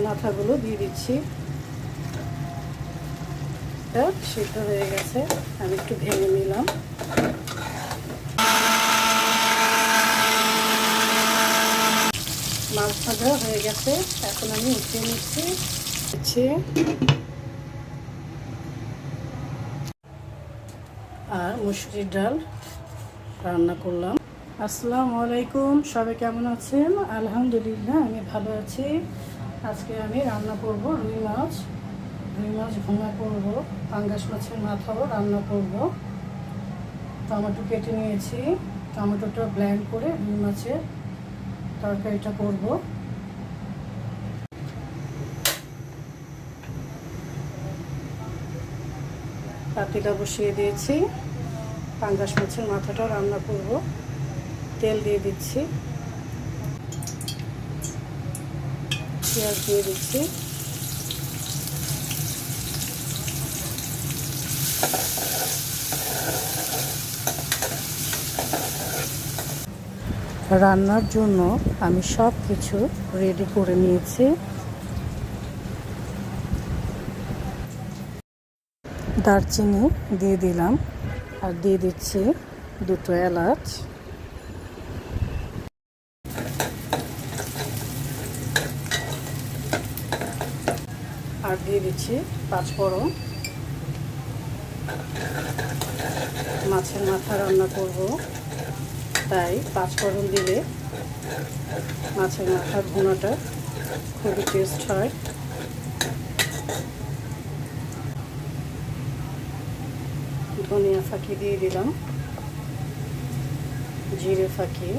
মাথাগুলো দিয়ে দিচ্ছি। এটা সিদ্ধ হয়ে গেছে, আমি একটু ভেঙে নিলাম। মাছ ভাজা হয়ে গেছে, এখন আমি উঠিয়ে নিচ্ছি। আর মুসুরির ডাল রান্না করলাম। আসসালামু আলাইকুম, সবাই কেমন আছেন? আলহামদুলিল্লাহ, আমি ভালো আছি। আজকে আমি রান্না করব রুই মাছ ভুনা করব, পাঙ্গাস মাছের মাথাও রান্না করব। টমেটো কেটে নিয়েছি, টমেটোটা ব্লেন্ড করে রুই মাছের তরকারিটা করব। পাতিলা বসিয়ে দিয়েছি, পাঙ্গাস মাছের মাথাটা রান্না করব। তেল দিয়ে দিচ্ছি, পেঁয়াজ দিয়ে দিচ্ছি, রান্নার জন্য আমি সব কিছু রেডি করে নিয়েছি। দারচিনি দিয়ে দিলাম, আর দিয়ে দিচ্ছি 2টো এলাচ, আর দিয়ে দিচ্ছি 5 ফোড়ন। মাছের মাথা রান্না করব, তাই 5 ফোড়ন দিলে মাছের মাথার ভুনাটা খুবই টেস্ট হয়। ধনিয়া ফাঁকি দিয়ে দিলাম, জিরে ফাঁকি,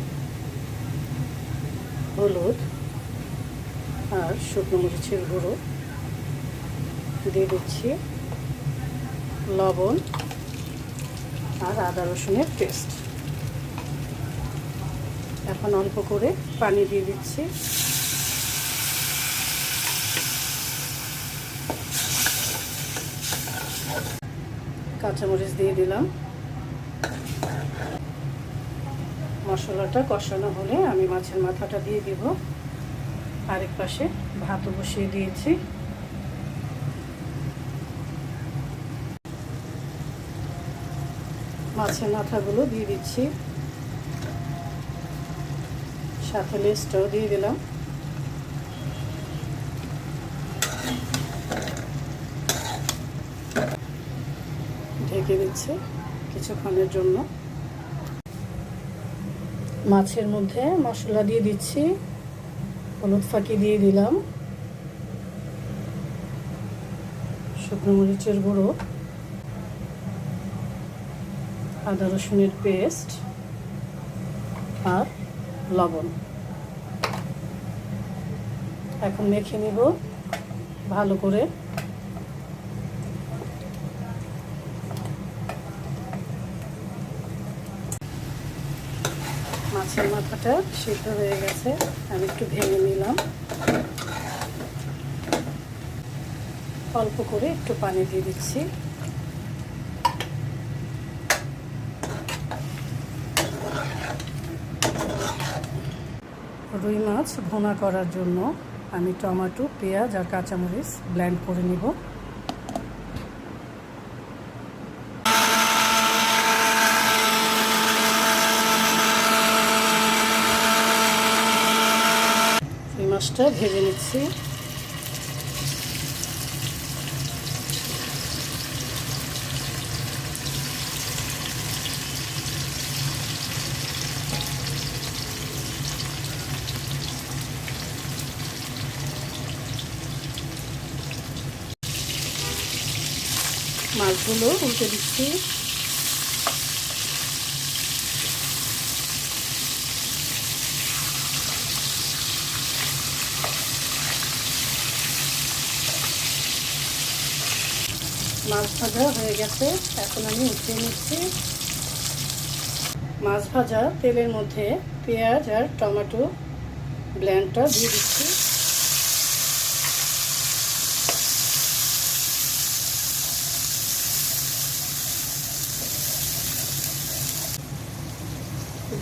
হলুদ আর শুকনো মরিচের গুঁড়ো দিয়ে দিচ্ছি, লবণ আর আদা রসুনের পেস্ট। এখন অল্প করে পানি দিয়ে দিচ্ছি। কাঁচামরিচ দিয়ে দিলাম। মশলাটা কষানো হলে আমি মাছের মাথাটা দিয়ে দিব। আরেক পাশে ভাতও বসিয়ে দিয়েছি। মাছের মাথাগুলো দিয়ে দিচ্ছি, সাথে লেজটাও দিয়ে দিলাম। ঢেকে দিচ্ছি কিছুক্ষণের জন্য। মাছের মধ্যে মশলা দিয়ে দিচ্ছি, হলুদ ফাঁকি দিয়ে দিলাম, শুকনো মরিচের গুঁড়ো, আদা রসুনের পেস্ট আর লবণ। এখন মেখে নিব ভালো করে। মাছের মাথাটা সিদ্ধ হয়ে গেছে, আমি একটু ভেঙে নিলাম। অল্প করে একটু পানি দিয়ে দিচ্ছি। রুই মাছ ভুনা করার জন্য আমি টমেটো, পেঁয়াজ আর কাঁচামরিচ ব্লেন্ড করে নিব। রুই মাছটা ভেজে নিচ্ছি। মাছগুলো উল্টে দিচ্ছি। মাছ ভাজা হয়ে গেছে, এখন আমি উঠিয়ে নিচ্ছি। মাছ ভাজা তেলের মধ্যে পেঁয়াজ আর টমেটো ব্লেন্ডটা দিয়ে দিচ্ছি।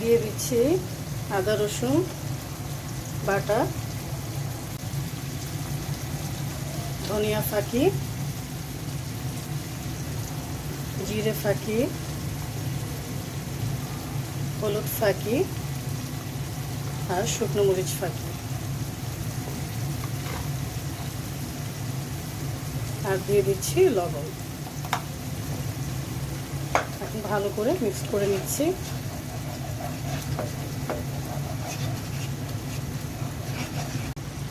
দিয়ে দিচ্ছি আদা রসুন বাটা, ধনিয়া ফাঁকি, জিরে ফাঁকি, হলুদ ফাঁকি আর শুকনো মরিচ ফাঁকি, আর দিয়ে দিচ্ছি লবণ। এখন ভালো করে মিক্স করে নিচ্ছি।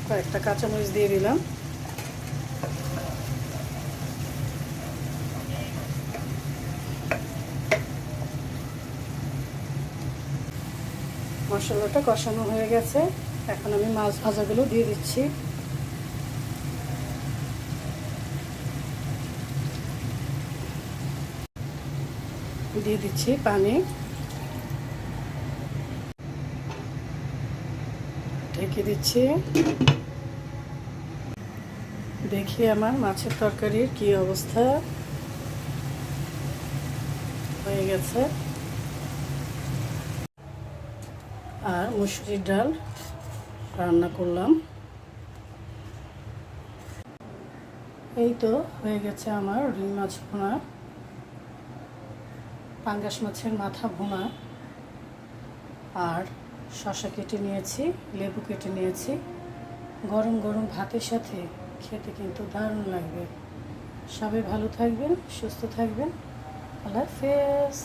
কয়েকটা কাঁচামরিচ দিয়ে দিলাম। মশলাটা কষানো হয়ে গেছে, এখন আমি মাছ ভাজাগুলো দিয়ে দিচ্ছি। দিয়ে দিচ্ছি পানি, ঢেকে দিচ্ছি। দেখি আমার মাছের তরকারির কি অবস্থা হয়ে গেছে। আর মুসুরির ডাল রান্না করলাম। এই তো হয়ে গেছে আমার রুই মাছ ভুনা, পাঙ্গাস মাছের মাথা ভুনা, আর শসা কেটে নিয়েছি, লেবু কেটে নিয়েছি। গরম গরম ভাতের সাথে খেতে কিন্তু দারুণ লাগবে। সবাই ভালো থাকবেন, সুস্থ থাকবেন। আল্লাহ হাফেজ।